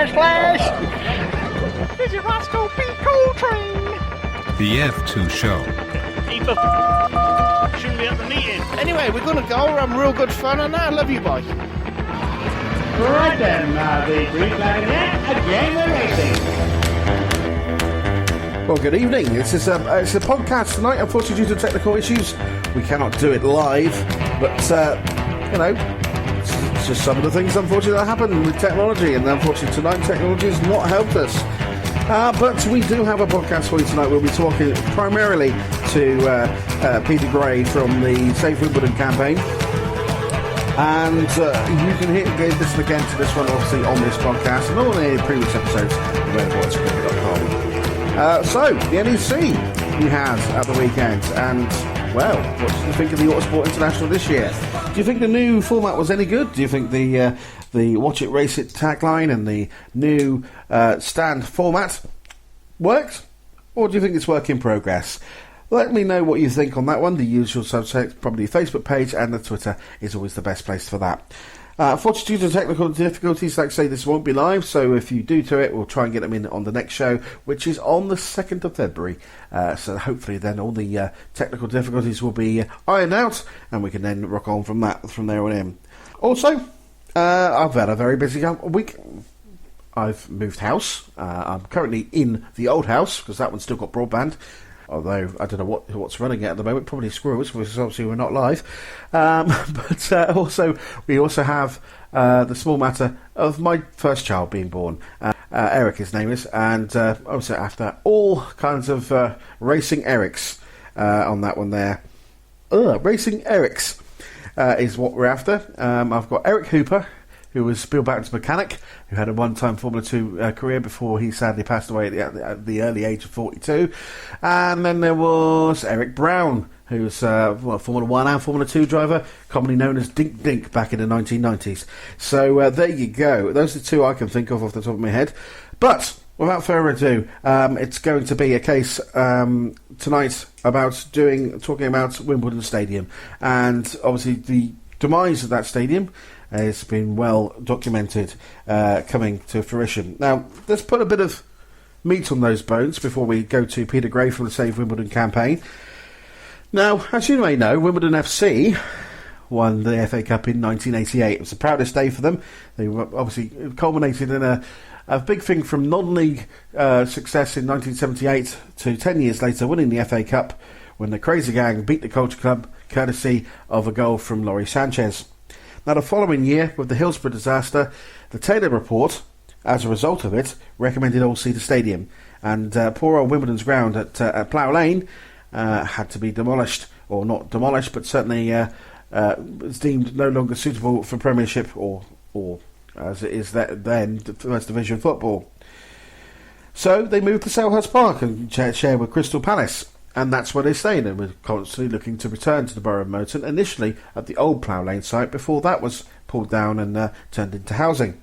slash. This is Roscoe P. Coltrane. The F2 Show. Keep the shouldn't be at the meeting. Anyway, we're going to go. I'm real good fun, and I love you, boys. Right then, the green flag again, we're racing. Well, good evening. It's a podcast tonight. Unfortunately, due to technical issues, we cannot do it live. But, it's just some of the things, unfortunately, that happen with technology. And unfortunately, tonight, technology has not helped us. But we do have a podcast for you tonight. We'll be talking primarily to Peter Gray from the Save Wimbledon Campaign. And you can listen again to this one, obviously, on this podcast and all the previous episodes available at Spreaker.com. So, the NEC we had at the weekend, and, well, what did you think of the Autosport International this year? Do you think the new format was any good? Do you think the Watch It, Race It tagline and the new stand format worked? Or do you think it's work in progress? Let me know what you think on that one. The usual subject, probably the Facebook page, and the Twitter is always the best place for that. Unfortunately, due to technical difficulties, like I say, this won't be live, so if you do to it, we'll try and get them in on the next show, which is on the 2nd of February. So hopefully then all the technical difficulties will be ironed out, and we can then rock on from there on in. Also, I've had a very busy week. I've moved house. I'm currently in the old house, because that one's still got broadband. Although I don't know what's running it at the moment, probably squirrels, because obviously we're not live. But we also have the small matter of my first child being born. Eric, his name is, and also after all kinds of racing Erics on that one there. Racing Erics is what we're after. I've got Eric Hooper, who was Bill Barton's mechanic, who had a one-time Formula 2 career before he sadly passed away at the early age of 42. And then there was Eric Brown, who was a Formula 1 and Formula 2 driver, commonly known as Dink Dink back in the 1990s. So there you go. Those are the two I can think of off the top of my head. But without further ado, it's going to be a case tonight about talking about Wimbledon Stadium. And obviously the demise of that stadium has been well documented coming to fruition. Now, let's put a bit of meat on those bones before we go to Peter Gray from the Save Wimbledon Campaign. Now, as you may know, Wimbledon FC won the FA Cup in 1988. It was the proudest day for them. They were obviously culminated in a big thing from non-league success in 1978 to 10 years later winning the FA Cup when the Crazy Gang beat the Culture Club courtesy of a goal from Laurie Sanchez. Now, the following year, with the Hillsborough disaster, the Taylor Report, as a result of it, recommended All-Cedar Stadium, and poor old Wimbledon's ground at Plough Lane had to be demolished, or not demolished, but certainly was deemed no longer suitable for Premiership, or as it is then, First Division football. So they moved to Selhurst Park and share with Crystal Palace. And that's where they stayed, and we're constantly looking to return to the Borough of Moreton, initially at the old Plough Lane site, before that was pulled down and turned into housing.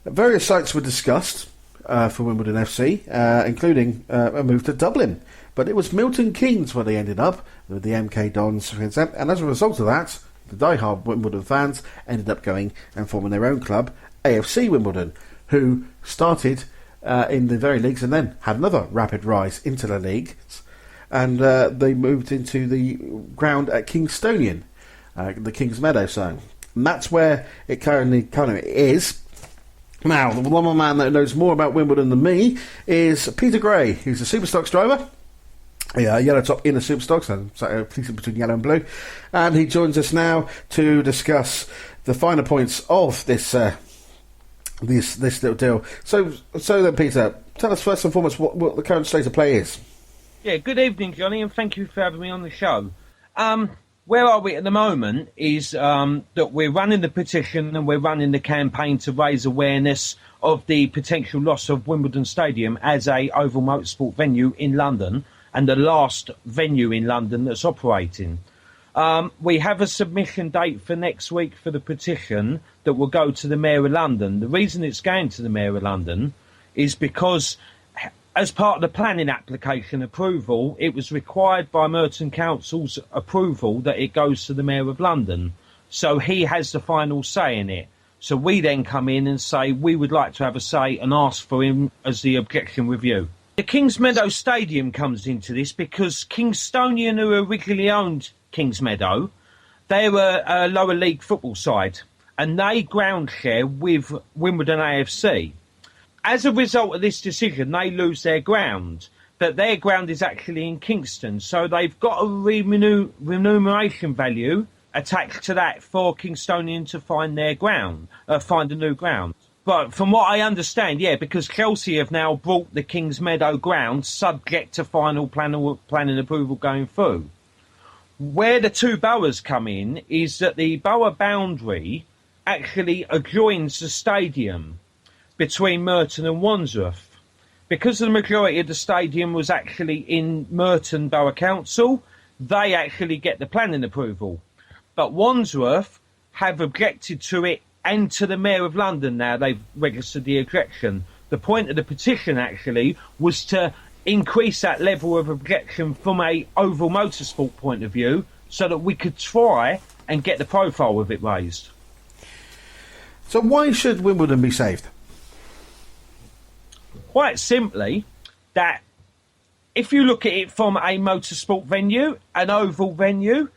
Various sites were discussed for Wimbledon FC, including a move to Dublin, but it was Milton Keynes where they ended up, with the MK Dons, and as a result of that, the die-hard Wimbledon fans ended up going and forming their own club, AFC Wimbledon, who started in the very leagues and then had another rapid rise into the leagues, and they moved into the ground at Kingstonian, the King's Meadow zone, and that's where it currently is. Now, the one man that knows more about Wimbledon than me is Peter Gray, who's a Superstocks driver, a yellow top in the Superstocks, and so fleeting between yellow and blue, and he joins us now to discuss the finer points of this little deal. So then, Peter, tell us first and foremost what the current state of play is. Yeah, good evening, Johnny, and thank you for having me on the show. Where are we at the moment is that we're running the petition and we're running the campaign to raise awareness of the potential loss of Wimbledon Stadium as a oval motorsport venue in London, and the last venue in London that's operating. We have a submission date for next week for the petition that will go to the Mayor of London. The reason it's going to the Mayor of London is because as part of the planning application approval, it was required by Merton Council's approval that it goes to the Mayor of London. So he has the final say in it. So we then come in and say we would like to have a say and ask for him as the objection review. The Kings Meadow Stadium comes into this because Kingstonian, who originally owned Kings Meadow, they were a lower league football side and they ground share with Wimbledon AFC. As a result of this decision, they lose their ground, but their ground is actually in Kingston, so they've got a remuneration value attached to that for Kingstonian to find their ground, find a new ground. But from what I understand, yeah, because Chelsea have now brought the Kings Meadow ground subject to final planning approval going through. Where the two boroughs come in is that the borough boundary actually adjoins the stadium between Merton and Wandsworth. Because the majority of the stadium was actually in Merton Borough Council, they actually get the planning approval. But Wandsworth have objected to it, and to the Mayor of London now they've registered the objection. The point of the petition actually was to increase that level of objection from a overall motorsport point of view so that we could try and get the profile of it raised. So why should Wimbledon be saved? Quite simply, that if you look at it from a motorsport venue, an oval venue,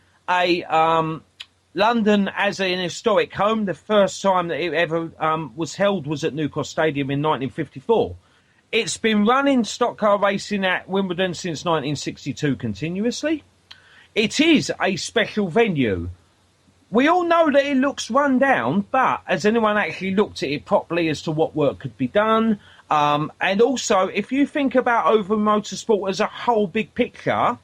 London as an historic home, the first time that it ever was held was at New Cross Stadium in 1954. It's been running stock car racing at Wimbledon since 1962 continuously. It is a special venue. We all know that it looks run down, but has anyone actually looked at it properly as to what work could be done? And also, if you think about over motorsport as a whole big picture,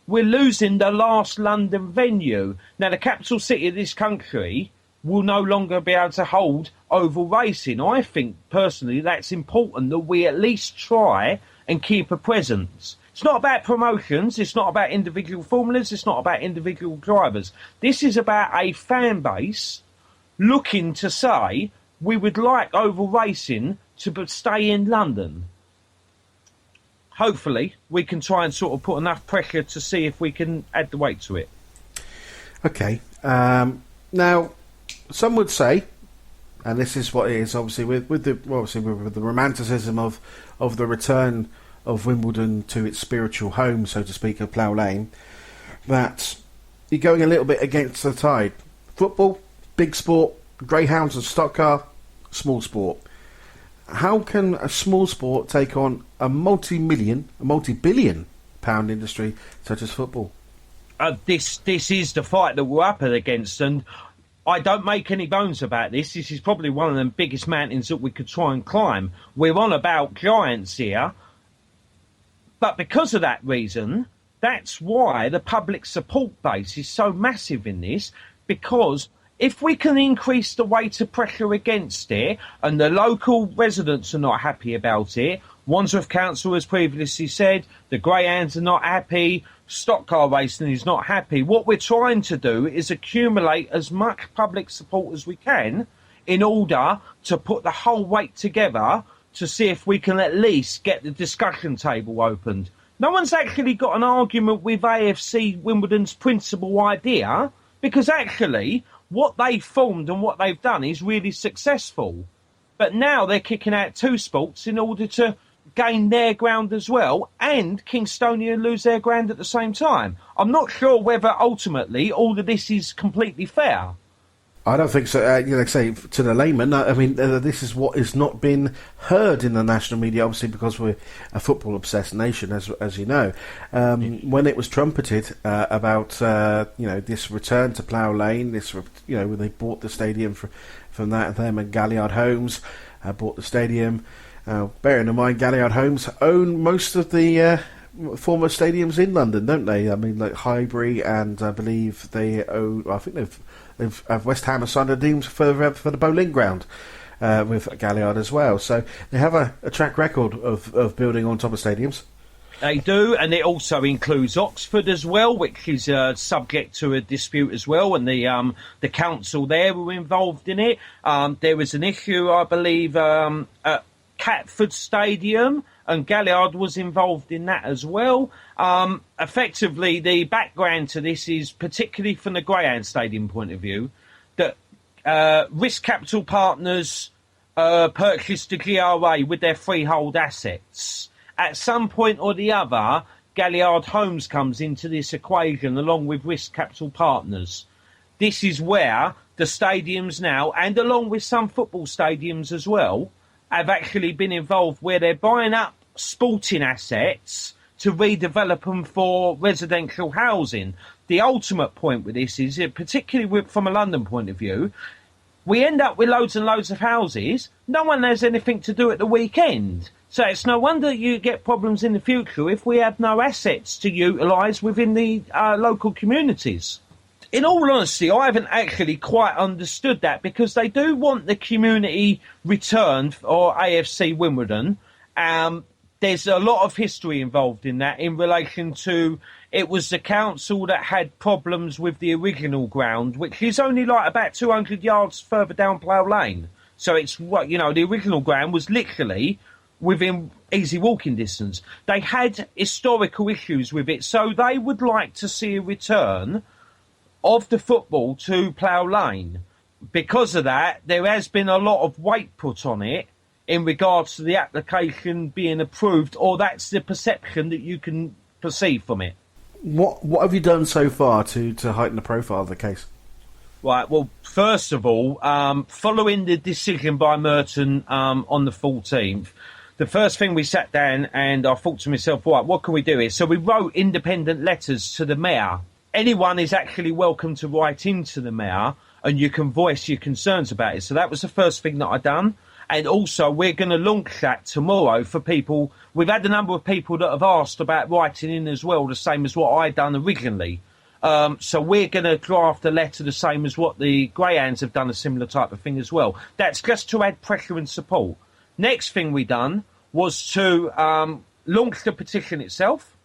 we're losing the last London venue. Now, the capital city of this country will no longer be able to hold oval racing. I think, personally, that's important that we at least try and keep a presence. It's not about promotions. It's not about individual formulas. It's not about individual drivers. This is about a fan base looking to say we would like oval racing to stay in London. Hopefully, we can try and sort of put enough pressure to see if we can add the weight to it. Okay. Now, some would say, and this is what it is, obviously, with the romanticism of the return of Wimbledon to its spiritual home, so to speak, of Plough Lane, that you're going a little bit against the tide. Football, big sport, greyhounds and stock car, small sport. How can a small sport take on a multi-billion pound industry such as football? This is the fight that we're up against, and I don't make any bones about this. This is probably one of the biggest mountains that we could try and climb. We're on about giants here, but because of that reason, that's why the public support base is so massive in this, because if we can increase the weight of pressure against it, and the local residents are not happy about it, Wandsworth Council has previously said, the greyhounds are not happy, stock car racing is not happy. What we're trying to do is accumulate as much public support as we can in order to put the whole weight together to see if we can at least get the discussion table opened. No one's actually got an argument with AFC Wimbledon's principal idea, because actually what they've formed and what they've done is really successful. But now they're kicking out two sports in order to gain their ground as well, and Kingstonian lose their ground at the same time. I'm not sure whether ultimately all of this is completely fair. I don't think so. Like I say, to the layman, I mean, this is what has not been heard in the national media, obviously, because we're a football-obsessed nation, as you know. When it was trumpeted about, this return to Plough Lane, when they bought the stadium from them and Galliard Homes bought the stadium. Bearing in mind, Galliard Homes own most of the former stadiums in London, don't they? I mean, like Highbury, and I believe they own. I think they've West Ham signed a deal for the bowling ground with Galliard as well. So they have a track record of building on top of stadiums. They do, and it also includes Oxford as well, which is subject to a dispute as well, and the council there were involved in it. There was an issue, I believe, at Catford Stadium, and Galliard was involved in that as well. Effectively, the background to this is, particularly from the Greyhound Stadium point of view, that Risk Capital Partners purchased the GRA with their freehold assets. At some point or the other, Galliard Homes comes into this equation along with Risk Capital Partners. This is where the stadiums now, and along with some football stadiums as well, have actually been involved where they're buying up sporting assets to redevelop them for residential housing. The ultimate point with this is, particularly from a London point of view, we end up with loads and loads of houses. No one has anything to do at the weekend. So it's no wonder you get problems in the future if we have no assets to utilise within the local communities. In all honesty, I haven't actually quite understood that, because they do want the community returned, or AFC Wimbledon. There's a lot of history involved in that in relation to, it was the council that had problems with the original ground, which is only like about 200 yards further down Plough Lane. So it's what, you know, the original ground was literally within easy walking distance. They had historical issues with it, so they would like to see a return of the football to Plough Lane. Because of that, there has been a lot of weight put on it in regards to the application being approved, or that's the perception that you can perceive from it. What have you done so far to heighten the profile of the case? Right, well, first of all, following the decision by Merton on the 14th, the first thing we sat down and I thought to myself, right, what can we do here? So we wrote independent letters to the mayor. Anyone is actually welcome to write into the mayor, and you can voice your concerns about it. So that was the first thing that I done. And also, we're going to launch that tomorrow for people. We've had a number of people that have asked about writing in as well, the same as what I done originally. So we're going to draft a letter the same as what the Greyhounds have done, a similar type of thing as well. That's just to add pressure and support. Next thing we done was to launch the petition itself.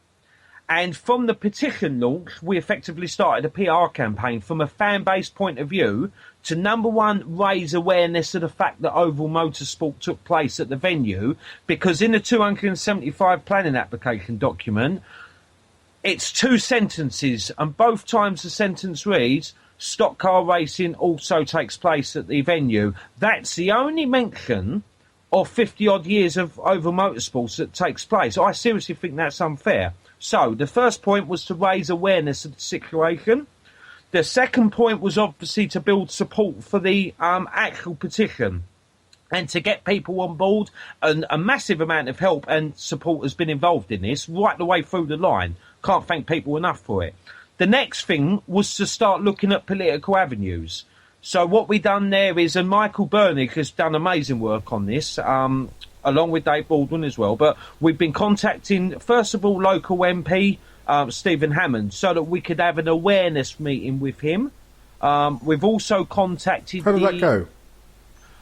And from the petition launch, we effectively started a PR campaign from a fan-based point of view to, number one, raise awareness of the fact that oval motorsport took place at the venue, because in the 275 planning application document, it's 2 sentences, and both times the sentence reads, stock car racing also takes place at the venue. That's the only mention of 50-odd years of oval motorsports that takes place. I seriously think that's unfair. So the first point was to raise awareness of the situation. The second point was obviously to build support for the actual petition and to get people on board. And a massive amount of help and support has been involved in this right the way through the line. Can't thank people enough for it. The next thing was to start looking at political avenues. So what we done there is, and Michael Bernig has done amazing work on this, along with Dave Baldwin as well, but we've been contacting, first of all, local MP Stephen Hammond, so that we could have an awareness meeting with him. We've also contacted... How did that go?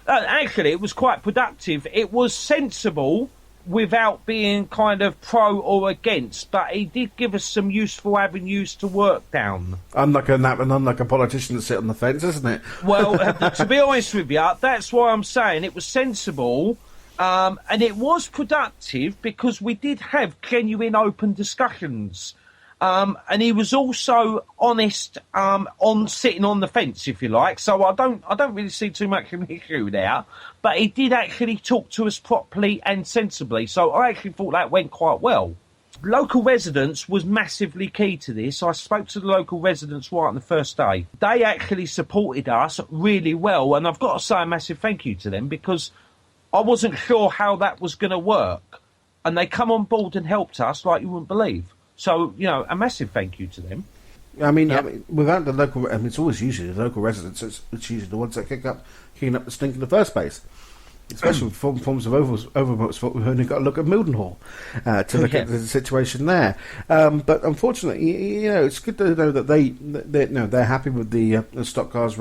Actually, it was quite productive. It was sensible without being kind of pro or against, but he did give us some useful avenues to work down. Unlike a politician that sit on the fence, isn't it? Well, to be honest with you, that's why I'm saying it was sensible. And it was productive because we did have genuine open discussions. And he was also honest on sitting on the fence, if you like. So I don't really see too much of an issue there. But he did actually talk to us properly and sensibly. So I actually thought that went quite well. Local residents was massively key to this. I spoke to the local residents right on the first day. They actually supported us really well. And I've got to say a massive thank you to them, because I wasn't sure how that was going to work. And they come on board and helped us like you wouldn't believe. So, you know, a massive thank you to them. I mean, without the local... I mean, it's always usually the local residents. It's usually the ones that kicking up the stink in the first place. Especially with forms of over motorsport. We've only got to look at Mildenhall to look at the situation there. But unfortunately, you know, it's good to know that they're happy with the stock cars